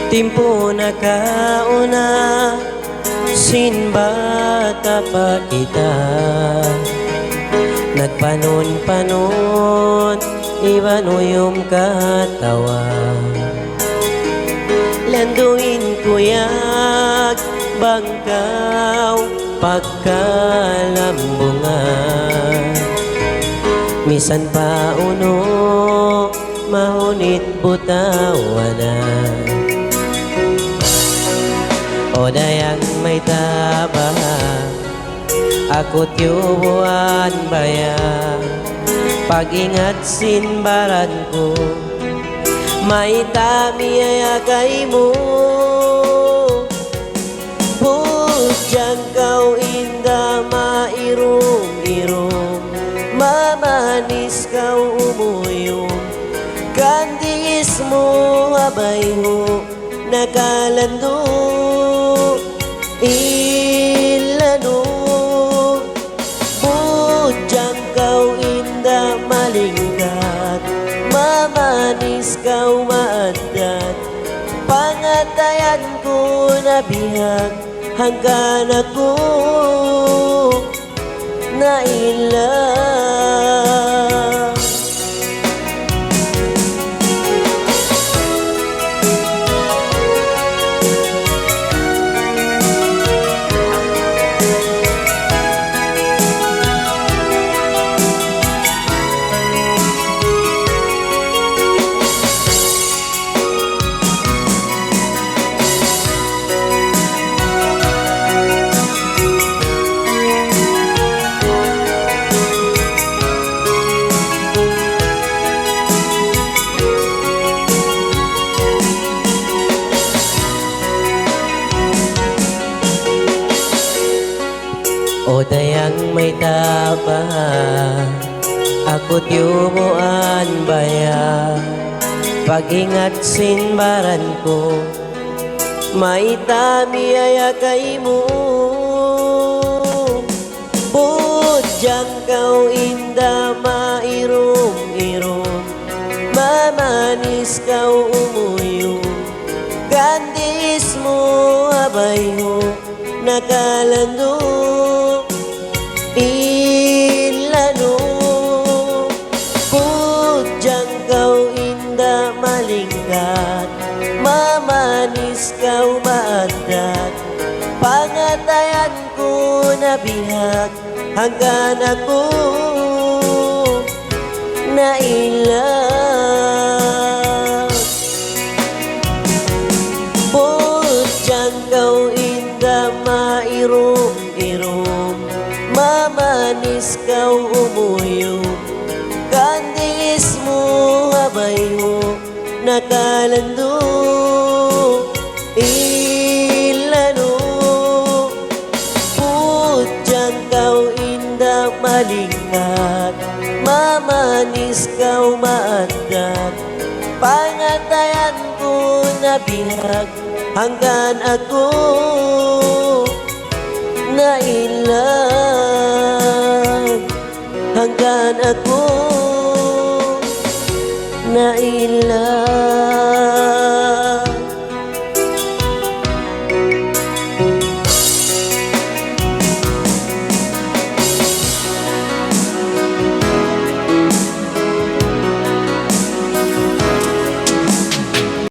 Timpo na kauna, sinbata pa kita. Nagpanon-panon, iba no yung katawa. Landuin kuyag, bangkaw, pagkalambungan. Misan pa uno, mahunit butawanan. O dayang may taba, ako't yubuan baya. Pag-ingat sinbaran ko, may tami ay akay mo. Pudyang kau inda mairong-irong, mamanis kau umuyong. Kandis mo abay ho, nakalando ilano. Pudyang kau inda malingkat, mamanis kau maadat. Pangatayan ko na bihag, hanggang ako nailang. O dayang may taba, ako't yumuan baya. Pag-ingat sinbaran ko, may tami ay akay mo. Pudyang kau inda mairong-irong, mamanis kau umuyong. Kandis mo abay ho, nakalando ilano. Pudyang kau inda malingkat, mamanis kau maadat. Pangatayan ko na bihag, hanggang ako nailang. Pudyang kau inda mairong-irong, mamanis kau umuyong. Kandis mo abay ho, nakalando ilano. Pudyang kau inda malingkat, mamanis kau maadat. Pangatayan ko na bihag, hanggang ako nailang. Hanggang ako nailang.